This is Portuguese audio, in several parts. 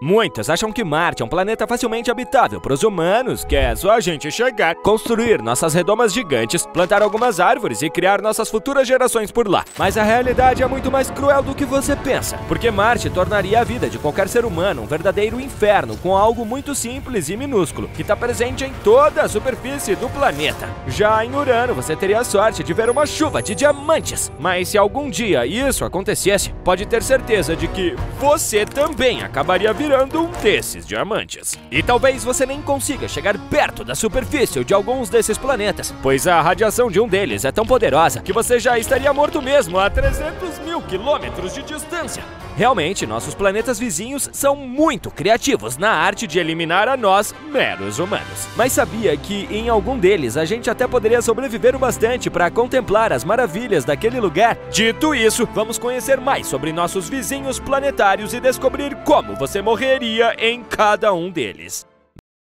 Muitos acham que Marte é um planeta facilmente habitável para os humanos, que é só a gente chegar, construir nossas redomas gigantes, plantar algumas árvores e criar nossas futuras gerações por lá. Mas a realidade é muito mais cruel do que você pensa, porque Marte tornaria a vida de qualquer ser humano um verdadeiro inferno com algo muito simples e minúsculo, que está presente em toda a superfície do planeta. Já em Urano, você teria a sorte de ver uma chuva de diamantes, mas se algum dia isso acontecesse, pode ter certeza de que você também acabaria virando um desses diamantes. E talvez você nem consiga chegar perto da superfície de alguns desses planetas, pois a radiação de um deles é tão poderosa que você já estaria morto mesmo a 300 mil quilômetros de distância. Realmente, nossos planetas vizinhos são muito criativos na arte de eliminar a nós, meros humanos. Mas sabia que em algum deles a gente até poderia sobreviver o bastante para contemplar as maravilhas daquele lugar? Dito isso, vamos conhecer mais sobre nossos vizinhos planetários e descobrir como você morreria em cada um deles.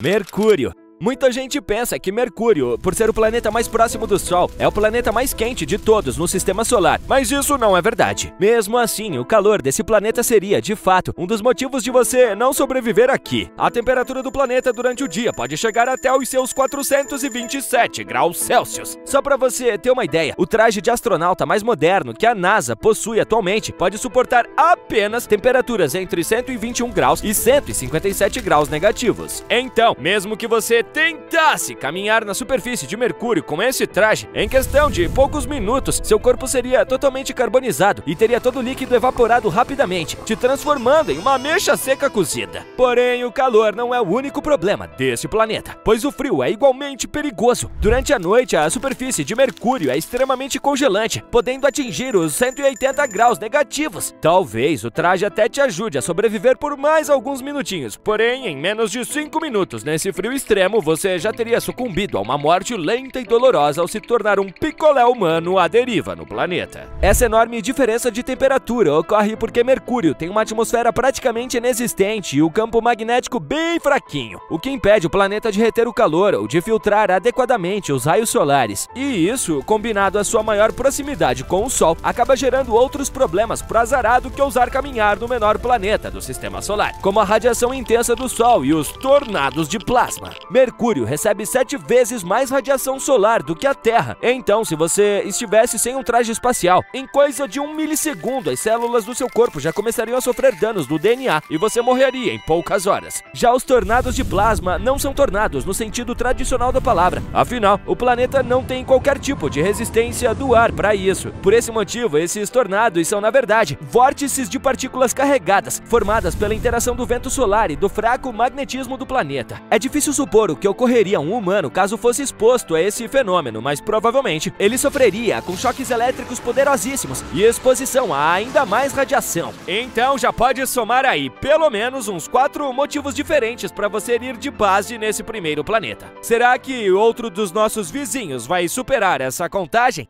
Mercúrio. Muita gente pensa que Mercúrio, por ser o planeta mais próximo do Sol, é o planeta mais quente de todos no sistema solar, mas isso não é verdade. Mesmo assim, o calor desse planeta seria, de fato, um dos motivos de você não sobreviver aqui. A temperatura do planeta durante o dia pode chegar até os seus 427 graus Celsius. Só para você ter uma ideia, o traje de astronauta mais moderno que a NASA possui atualmente pode suportar apenas temperaturas entre 121 graus e 157 graus negativos. Então, mesmo que você tentasse caminhar na superfície de Mercúrio com esse traje, em questão de poucos minutos, seu corpo seria totalmente carbonizado e teria todo o líquido evaporado rapidamente, te transformando em uma ameixa seca cozida. Porém, o calor não é o único problema desse planeta, pois o frio é igualmente perigoso. Durante a noite, a superfície de Mercúrio é extremamente congelante, podendo atingir os 180 graus negativos. Talvez o traje até te ajude a sobreviver por mais alguns minutinhos, porém, em menos de 5 minutos nesse frio extremo, você já teria sucumbido a uma morte lenta e dolorosa ao se tornar um picolé humano à deriva no planeta. Essa enorme diferença de temperatura ocorre porque Mercúrio tem uma atmosfera praticamente inexistente e o campo magnético bem fraquinho, o que impede o planeta de reter o calor ou de filtrar adequadamente os raios solares. E isso, combinado à sua maior proximidade com o Sol, acaba gerando outros problemas pro azarado que ousar caminhar no menor planeta do sistema solar, como a radiação intensa do Sol e os tornados de plasma. Mercúrio recebe 7 vezes mais radiação solar do que a Terra. Então, se você estivesse sem um traje espacial, em coisa de 1 milissegundo, as células do seu corpo já começariam a sofrer danos do DNA e você morreria em poucas horas. Já os tornados de plasma não são tornados no sentido tradicional da palavra. Afinal, o planeta não tem qualquer tipo de resistência do ar para isso. Por esse motivo, esses tornados são, na verdade, vórtices de partículas carregadas, formadas pela interação do vento solar e do fraco magnetismo do planeta. É difícil supor o que ocorreria a um humano caso fosse exposto a esse fenômeno, mas provavelmente ele sofreria com choques elétricos poderosíssimos e exposição a ainda mais radiação. Então já pode somar aí pelo menos uns 4 motivos diferentes para você ir de base nesse primeiro planeta. Será que outro dos nossos vizinhos vai superar essa contagem?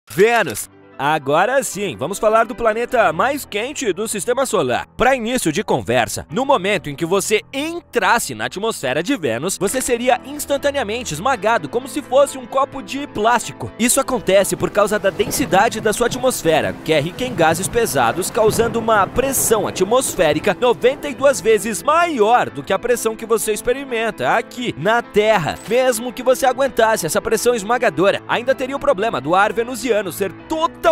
Vênus. Agora sim, vamos falar do planeta mais quente do sistema solar. Para início de conversa, no momento em que você entrasse na atmosfera de Vênus, você seria instantaneamente esmagado como se fosse um copo de plástico. Isso acontece por causa da densidade da sua atmosfera, que é rica em gases pesados, causando uma pressão atmosférica 92 vezes maior do que a pressão que você experimenta aqui na Terra. Mesmo que você aguentasse essa pressão esmagadora, ainda teria o problema do ar venusiano ser totalmente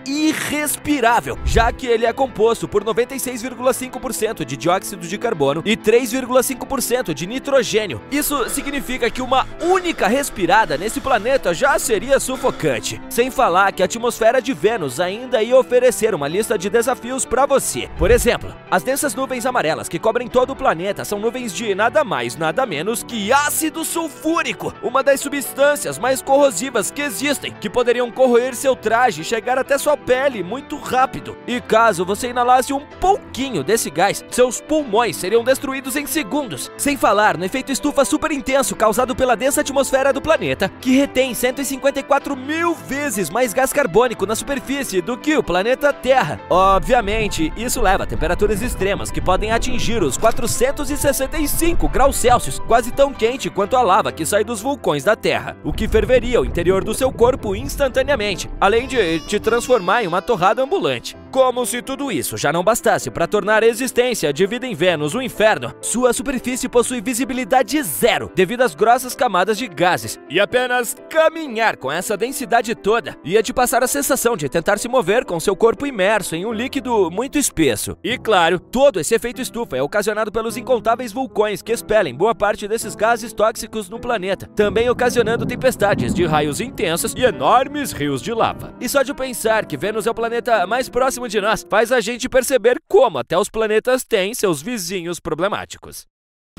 irrespirável, já que ele é composto por 96,5% de dióxido de carbono e 3,5% de nitrogênio. Isso significa que uma única respirada nesse planeta já seria sufocante. Sem falar que a atmosfera de Vênus ainda ia oferecer uma lista de desafios para você. Por exemplo, as densas nuvens amarelas que cobrem todo o planeta são nuvens de nada mais, nada menos que ácido sulfúrico, uma das substâncias mais corrosivas que existem, que poderiam corroer seu traje e chegar até sua pele muito rápido. E caso você inalasse um pouquinho desse gás, seus pulmões seriam destruídos em segundos. Sem falar no efeito estufa super intenso causado pela densa atmosfera do planeta, que retém 154 mil vezes mais gás carbônico na superfície do que o planeta Terra. Obviamente, isso leva a temperaturas extremas que podem atingir os 465 graus Celsius, quase tão quente quanto a lava que sai dos vulcões da Terra, o que ferveria o interior do seu corpo instantaneamente, além de te transformar em uma torrada ambulante. Como se tudo isso já não bastasse para tornar a existência de vida em Vênus um inferno, sua superfície possui visibilidade zero devido às grossas camadas de gases. E apenas caminhar com essa densidade toda ia te passar a sensação de tentar se mover com seu corpo imerso em um líquido muito espesso. E claro, todo esse efeito estufa é ocasionado pelos incontáveis vulcões que expelem boa parte desses gases tóxicos no planeta, também ocasionando tempestades de raios intensos e enormes rios de lava. E só de pensar que Vênus é o planeta mais próximo de nós, faz a gente perceber como até os planetas têm seus vizinhos problemáticos.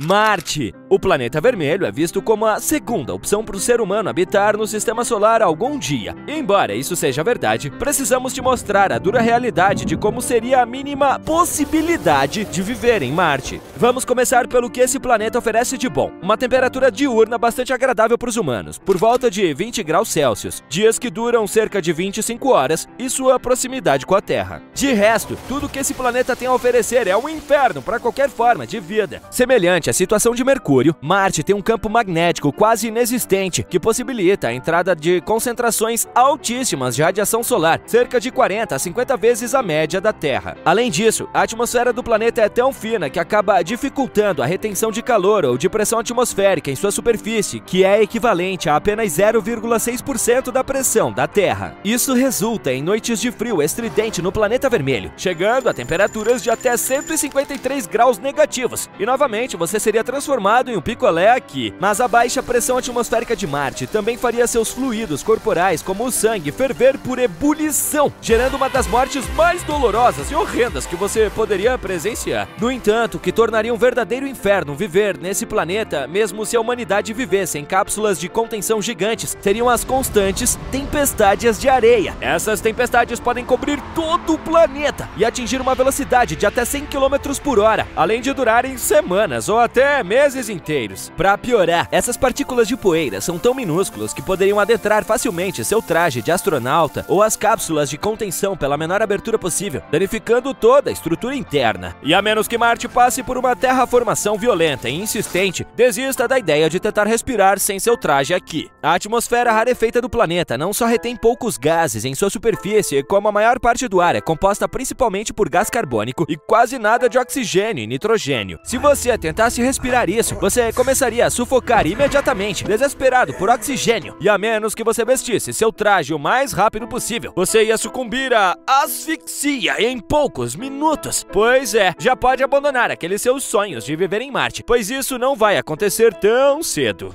Marte. O planeta vermelho é visto como a segunda opção para o ser humano habitar no sistema solar algum dia. E embora isso seja verdade, precisamos te mostrar a dura realidade de como seria a mínima possibilidade de viver em Marte. Vamos começar pelo que esse planeta oferece de bom. Uma temperatura diurna bastante agradável para os humanos, por volta de 20 graus Celsius, dias que duram cerca de 25 horas e sua proximidade com a Terra. De resto, tudo que esse planeta tem a oferecer é um inferno para qualquer forma de vida. Semelhante a situação de Mercúrio, Marte tem um campo magnético quase inexistente que possibilita a entrada de concentrações altíssimas de radiação solar, cerca de 40 a 50 vezes a média da Terra. Além disso, a atmosfera do planeta é tão fina que acaba dificultando a retenção de calor ou de pressão atmosférica em sua superfície, que é equivalente a apenas 0,6% da pressão da Terra. Isso resulta em noites de frio estridente no planeta vermelho, chegando a temperaturas de até 153 graus negativos. E novamente, você seria transformado em um picolé aqui. Mas a baixa pressão atmosférica de Marte também faria seus fluidos corporais, como o sangue, ferver por ebulição, gerando uma das mortes mais dolorosas e horrendas que você poderia presenciar. No entanto, o que tornaria um verdadeiro inferno viver nesse planeta, mesmo se a humanidade vivesse em cápsulas de contenção gigantes, seriam as constantes tempestades de areia. Essas tempestades podem cobrir todo o planeta e atingir uma velocidade de até 100 km por hora, além de durarem semanas ou até meses inteiros. Para piorar, essas partículas de poeira são tão minúsculas que poderiam adentrar facilmente seu traje de astronauta ou as cápsulas de contenção pela menor abertura possível, danificando toda a estrutura interna. E a menos que Marte passe por uma terraformação violenta e insistente, desista da ideia de tentar respirar sem seu traje aqui. A atmosfera rarefeita do planeta não só retém poucos gases em sua superfície, como a maior parte do ar é composta principalmente por gás carbônico e quase nada de oxigênio e nitrogênio. Se você tentasse respirar isso, você começaria a sufocar imediatamente, desesperado por oxigênio. E a menos que você vestisse seu traje o mais rápido possível, você ia sucumbir à asfixia em poucos minutos. Pois é, já pode abandonar aqueles seus sonhos de viver em Marte, pois isso não vai acontecer tão cedo.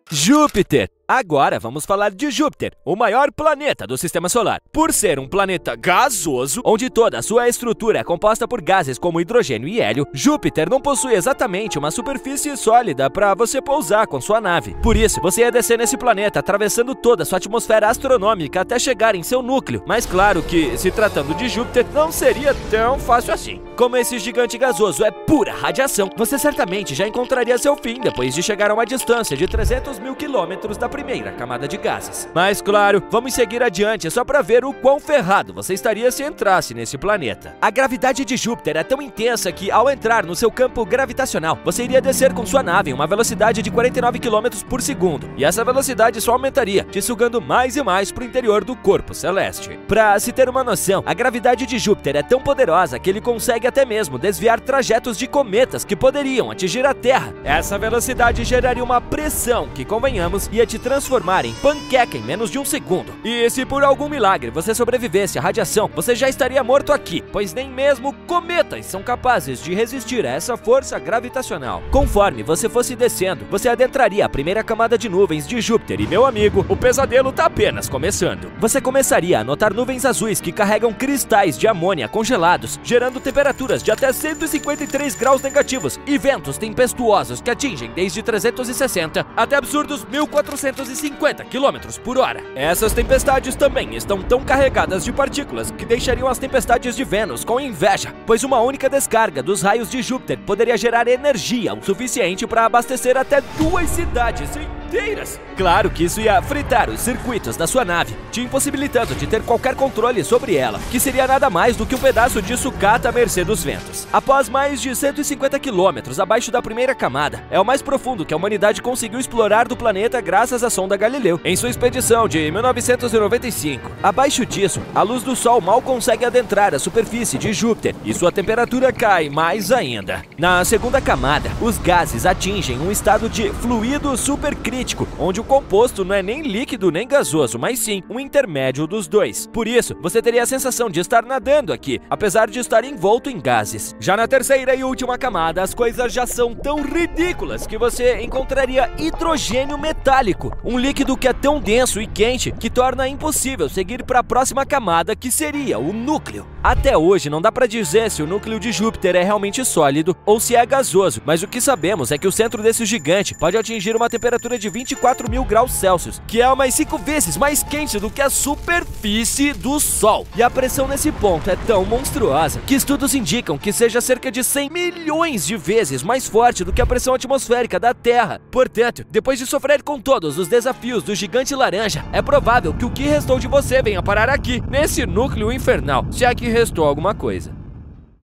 Júpiter. Agora vamos falar de Júpiter, o maior planeta do Sistema Solar. Por ser um planeta gasoso, onde toda a sua estrutura é composta por gases como hidrogênio e hélio, Júpiter não possui exatamente uma superfície sólida para você pousar com sua nave. Por isso, você ia descer nesse planeta atravessando toda a sua atmosfera astronômica até chegar em seu núcleo. Mas claro que, se tratando de Júpiter, não seria tão fácil assim. Como esse gigante gasoso é pura radiação, você certamente já encontraria seu fim depois de chegar a uma distância de 300 mil quilômetros da primeira camada de gases. Mas claro, vamos seguir adiante só para ver o quão ferrado você estaria se entrasse nesse planeta. A gravidade de Júpiter é tão intensa que, ao entrar no seu campo gravitacional, você iria descer com sua nave em uma velocidade de 49 km por segundo, e essa velocidade só aumentaria, te sugando mais e mais para o interior do corpo celeste. Para se ter uma noção, a gravidade de Júpiter é tão poderosa que ele consegue até mesmo desviar trajetos de cometas que poderiam atingir a Terra. Essa velocidade geraria uma pressão que, convenhamos, ia te transformar em panqueca em menos de um segundo. E se por algum milagre você sobrevivesse à radiação, você já estaria morto aqui, pois nem mesmo cometas são capazes de resistir a essa força gravitacional. Conforme você fosse descendo, você adentraria a primeira camada de nuvens de Júpiter e, meu amigo, o pesadelo tá apenas começando. Você começaria a notar nuvens azuis que carregam cristais de amônia congelados, gerando temperaturas de até 153 graus negativos e ventos tempestuosos que atingem desde 360 até absurdos 1450 km por hora. Essas tempestades também estão tão carregadas de partículas que deixariam as tempestades de Vênus com inveja, pois uma única descarga dos raios de Júpiter poderia gerar energia o suficiente para abastecer até 2 cidades inteiras. inteiras. Claro que isso ia fritar os circuitos da sua nave, te impossibilitando de ter qualquer controle sobre ela, que seria nada mais do que um pedaço de sucata à mercê dos ventos. Após mais de 150 quilômetros abaixo da primeira camada, é o mais profundo que a humanidade conseguiu explorar do planeta graças à sonda Galileu, em sua expedição de 1995. Abaixo disso, a luz do Sol mal consegue adentrar a superfície de Júpiter e sua temperatura cai mais ainda. Na segunda camada, os gases atingem um estado de fluido supercrítico, onde o composto não é nem líquido nem gasoso, mas sim um intermédio dos dois. Por isso, você teria a sensação de estar nadando aqui, apesar de estar envolto em gases. Já na terceira e última camada, as coisas já são tão ridículas que você encontraria hidrogênio metálico, um líquido que é tão denso e quente que torna impossível seguir para a próxima camada, que seria o núcleo. Até hoje não dá para dizer se o núcleo de Júpiter é realmente sólido ou se é gasoso, mas o que sabemos é que o centro desse gigante pode atingir uma temperatura de 24.000 graus Celsius, que é umas 5 vezes mais quente do que a superfície do Sol. E a pressão nesse ponto é tão monstruosa que estudos indicam que seja cerca de 100 milhões de vezes mais forte do que a pressão atmosférica da Terra. Portanto, depois de sofrer com todos os desafios do gigante laranja, é provável que o que restou de você venha parar aqui, nesse núcleo infernal, se é que restou alguma coisa.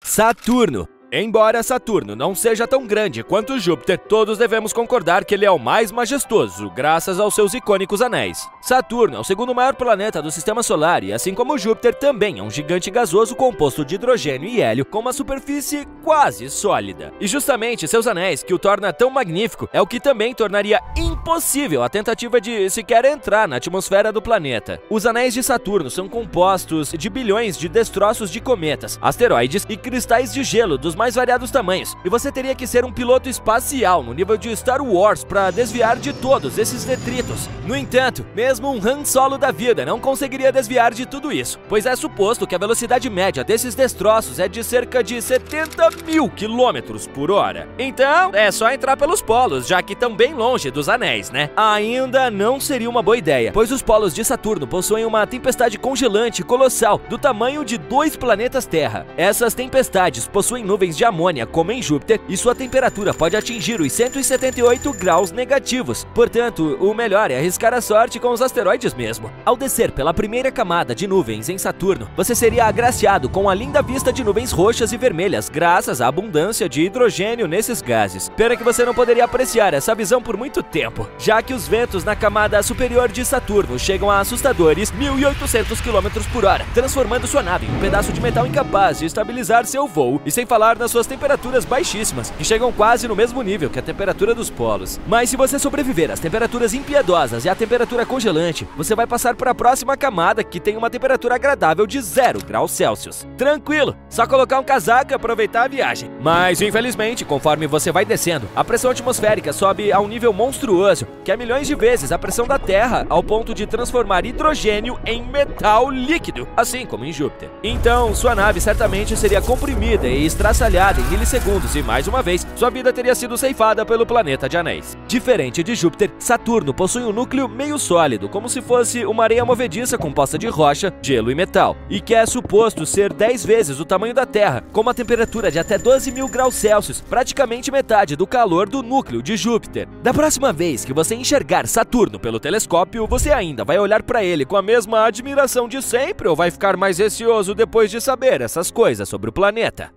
Saturno. Embora Saturno não seja tão grande quanto Júpiter, todos devemos concordar que ele é o mais majestoso, graças aos seus icônicos anéis. Saturno é o segundo maior planeta do Sistema Solar e, assim como Júpiter, também é um gigante gasoso composto de hidrogênio e hélio com uma superfície quase sólida. E justamente seus anéis, que o torna tão magnífico, é o que também tornaria impossível a tentativa de sequer entrar na atmosfera do planeta. Os anéis de Saturno são compostos de bilhões de destroços de cometas, asteroides e cristais de gelo dos mais variados tamanhos, e você teria que ser um piloto espacial no nível de Star Wars para desviar de todos esses detritos. No entanto, mesmo um Han Solo da vida não conseguiria desviar de tudo isso, pois é suposto que a velocidade média desses destroços é de cerca de 70.000 km/h. Então, é só entrar pelos polos, já que estão bem longe dos anéis, né? Ainda não seria uma boa ideia, pois os polos de Saturno possuem uma tempestade congelante colossal do tamanho de 2 planetas Terra. Essas tempestades possuem nuvens de amônia, como em Júpiter, e sua temperatura pode atingir os 178 graus negativos. Portanto, o melhor é arriscar a sorte com os asteroides mesmo. Ao descer pela primeira camada de nuvens em Saturno, você seria agraciado com a linda vista de nuvens roxas e vermelhas, graças à abundância de hidrogênio nesses gases. Pena que você não poderia apreciar essa visão por muito tempo, já que os ventos na camada superior de Saturno chegam a assustadores 1.800 km/h, transformando sua nave em um pedaço de metal incapaz de estabilizar seu voo, e sem falar nas suas temperaturas baixíssimas, que chegam quase no mesmo nível que a temperatura dos polos. Mas se você sobreviver às temperaturas impiedosas e à temperatura congelante, você vai passar para a próxima camada, que tem uma temperatura agradável de 0 graus Celsius. Tranquilo, só colocar um casaco e aproveitar a viagem. Mas infelizmente, conforme você vai descendo, a pressão atmosférica sobe a um nível monstruoso, que é milhões de vezes a pressão da Terra, ao ponto de transformar hidrogênio em metal líquido, assim como em Júpiter. Então, sua nave certamente seria comprimida e estraçalhada em milissegundos e, mais uma vez, sua vida teria sido ceifada pelo planeta de anéis. Diferente de Júpiter, Saturno possui um núcleo meio sólido, como se fosse uma areia movediça composta de rocha, gelo e metal, e que é suposto ser 10 vezes o tamanho da Terra, com uma temperatura de até 12.000 graus Celsius, praticamente metade do calor do núcleo de Júpiter. Da próxima vez que você enxergar Saturno pelo telescópio, você ainda vai olhar para ele com a mesma admiração de sempre ou vai ficar mais receoso depois de saber essas coisas sobre o planeta?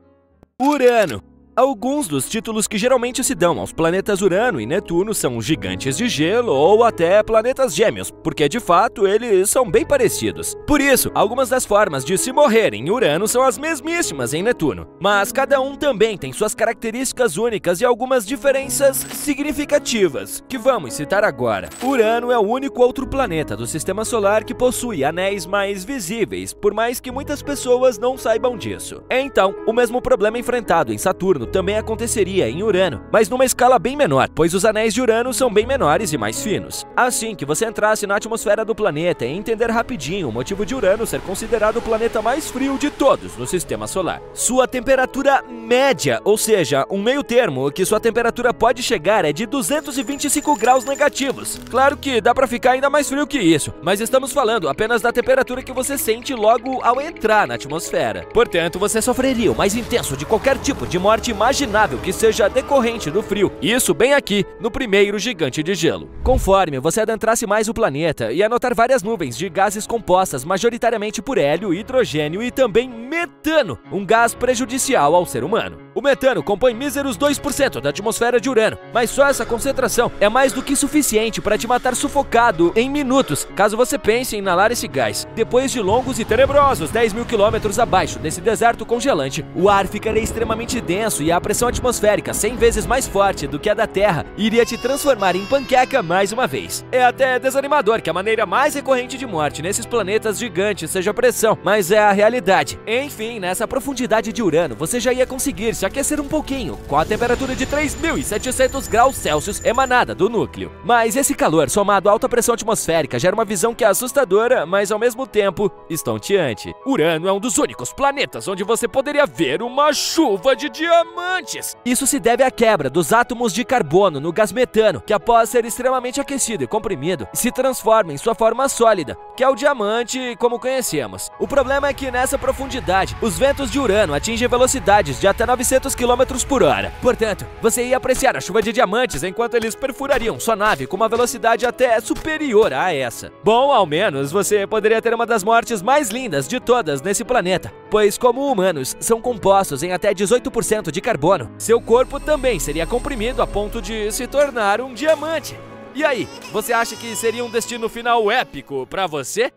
Urano. Alguns dos títulos que geralmente se dão aos planetas Urano e Netuno são gigantes de gelo ou até planetas gêmeos, porque de fato eles são bem parecidos. Por isso, algumas das formas de se morrer em Urano são as mesmíssimas em Netuno, mas cada um também tem suas características únicas e algumas diferenças significativas, que vamos citar agora. Urano é o único outro planeta do Sistema Solar que possui anéis mais visíveis, por mais que muitas pessoas não saibam disso. Então, o mesmo problema enfrentado em Saturno também aconteceria em Urano, mas numa escala bem menor, pois os anéis de Urano são bem menores e mais finos. Assim que você entrasse na atmosfera do planeta e entender rapidinho o motivo de Urano ser considerado o planeta mais frio de todos no Sistema Solar. Sua temperatura média, ou seja, um meio termo que sua temperatura pode chegar é de 225 graus negativos. Claro que dá pra ficar ainda mais frio que isso, mas estamos falando apenas da temperatura que você sente logo ao entrar na atmosfera. Portanto, você sofreria o mais intenso de qualquer tipo de morte imaginável que seja decorrente do frio. Isso bem aqui, no primeiro gigante de gelo. Conforme você adentrasse mais o planeta, ia notar várias nuvens de gases compostas majoritariamente por hélio, hidrogênio e também metano, um gás prejudicial ao ser humano. O metano compõe míseros 2% da atmosfera de Urano, mas só essa concentração é mais do que suficiente para te matar sufocado em minutos, caso você pense em inalar esse gás. Depois de longos e tenebrosos 10.000 quilômetros abaixo desse deserto congelante, o ar ficaria extremamente denso e a pressão atmosférica 100 vezes mais forte do que a da Terra iria te transformar em panqueca mais uma vez. É até desanimador que a maneira mais recorrente de morte nesses planetas gigantes seja a pressão, mas é a realidade. Enfim, nessa profundidade de Urano, você já ia conseguir se aquecer um pouquinho, com a temperatura de 3.700 graus Celsius emanada do núcleo. Mas esse calor, somado à alta pressão atmosférica, gera uma visão que é assustadora, mas ao mesmo tempo estonteante. Urano é um dos únicos planetas onde você poderia ver uma chuva de diamantes. Isso se deve à quebra dos átomos de carbono no gás metano, que após ser extremamente aquecido e comprimido, se transforma em sua forma sólida, que é o diamante como conhecemos. O problema é que nessa profundidade, os ventos de Urano atingem velocidades de até 900 km por hora. Portanto, você ia apreciar a chuva de diamantes enquanto eles perfurariam sua nave com uma velocidade até superior a essa. Bom, ao menos você poderia ter uma das mortes mais lindas de todas nesse planeta, pois como humanos são compostos em até 18% de carbono, seu corpo também seria comprimido a ponto de se tornar um diamante. E aí, você acha que seria um destino final épico pra você?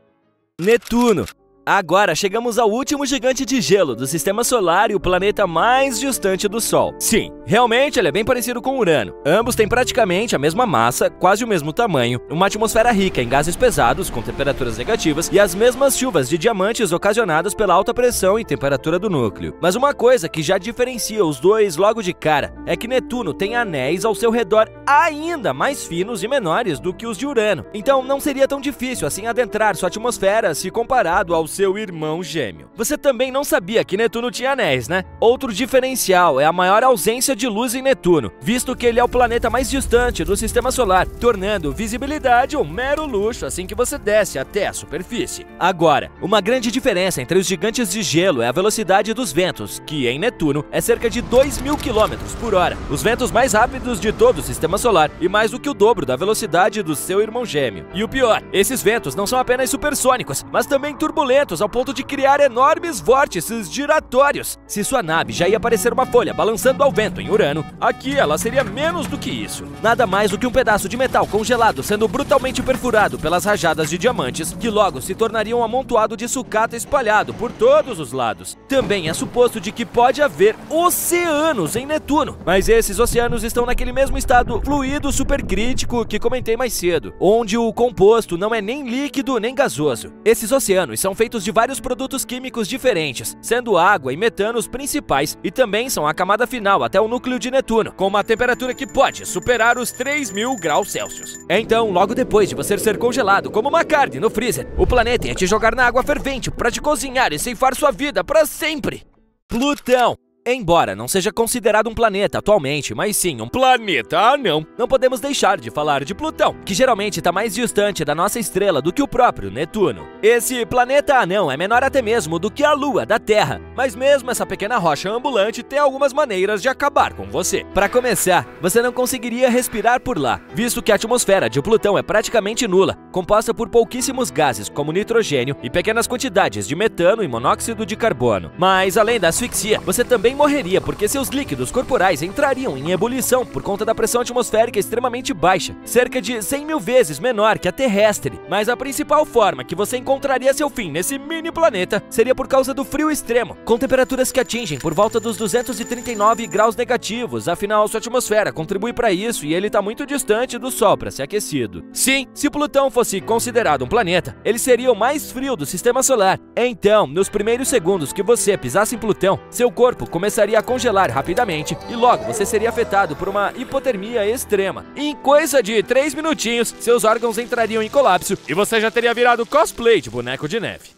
Netuno. Agora chegamos ao último gigante de gelo do Sistema Solar e o planeta mais distante do Sol. Sim, realmente ele é bem parecido com Urano. Ambos têm praticamente a mesma massa, quase o mesmo tamanho, uma atmosfera rica em gases pesados com temperaturas negativas e as mesmas chuvas de diamantes ocasionadas pela alta pressão e temperatura do núcleo. Mas uma coisa que já diferencia os dois logo de cara é que Netuno tem anéis ao seu redor ainda mais finos e menores do que os de Urano. Então não seria tão difícil assim adentrar sua atmosfera se comparado ao seu irmão gêmeo. Você também não sabia que Netuno tinha anéis, né? Outro diferencial é a maior ausência de luz em Netuno, visto que ele é o planeta mais distante do Sistema Solar, tornando visibilidade um mero luxo assim que você desce até a superfície. Agora, uma grande diferença entre os gigantes de gelo é a velocidade dos ventos, que em Netuno é cerca de 2.000 km por hora, os ventos mais rápidos de todo o Sistema Solar e mais do que o dobro da velocidade do seu irmão gêmeo. E o pior, esses ventos não são apenas supersônicos, mas também turbulentos ao ponto de criar enormes vórtices giratórios. Se sua nave já ia parecer uma folha balançando ao vento em Urano, aqui ela seria menos do que isso. Nada mais do que um pedaço de metal congelado sendo brutalmente perfurado pelas rajadas de diamantes, que logo se tornaria um amontoado de sucata espalhado por todos os lados. Também é suposto de que pode haver oceanos em Netuno, mas esses oceanos estão naquele mesmo estado fluido supercrítico que comentei mais cedo, onde o composto não é nem líquido nem gasoso. Esses oceanos são feitos de vários produtos químicos diferentes, sendo água e metano os principais, e também são a camada final até o núcleo de Netuno, com uma temperatura que pode superar os 3.000 graus Celsius. Então, logo depois de você ser congelado como uma carne no freezer, o planeta ia te jogar na água fervente para te cozinhar e ceifar sua vida para sempre. Plutão. Embora não seja considerado um planeta atualmente, mas sim um planeta anão, não podemos deixar de falar de Plutão, que geralmente está mais distante da nossa estrela do que o próprio Netuno. Esse planeta anão é menor até mesmo do que a Lua da Terra, mas mesmo essa pequena rocha ambulante tem algumas maneiras de acabar com você. Para começar, você não conseguiria respirar por lá, visto que a atmosfera de Plutão é praticamente nula, composta por pouquíssimos gases como nitrogênio e pequenas quantidades de metano e monóxido de carbono. Mas além da asfixia, você também morreria porque seus líquidos corporais entrariam em ebulição por conta da pressão atmosférica extremamente baixa, cerca de 100.000 vezes menor que a terrestre. Mas a principal forma que você encontraria seu fim nesse mini planeta seria por causa do frio extremo, com temperaturas que atingem por volta dos 239 graus negativos, afinal sua atmosfera contribui para isso e ele está muito distante do Sol para ser aquecido. Sim, se Plutão fosse considerado um planeta, ele seria o mais frio do Sistema Solar. Então, nos primeiros segundos que você pisasse em Plutão, seu corpo começaria a congelar rapidamente e logo você seria afetado por uma hipotermia extrema. Em coisa de 3 minutinhos, seus órgãos entrariam em colapso e você já teria virado cosplay de boneco de neve.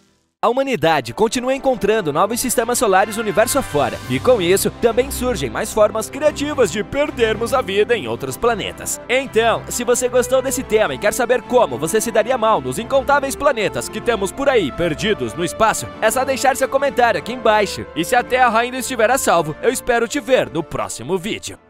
a humanidade continua encontrando novos sistemas solares universo afora, e com isso também surgem mais formas criativas de perdermos a vida em outros planetas. Então, se você gostou desse tema e quer saber como você se daria mal nos incontáveis planetas que temos por aí perdidos no espaço, é só deixar seu comentário aqui embaixo. E se a Terra ainda estiver a salvo, eu espero te ver no próximo vídeo.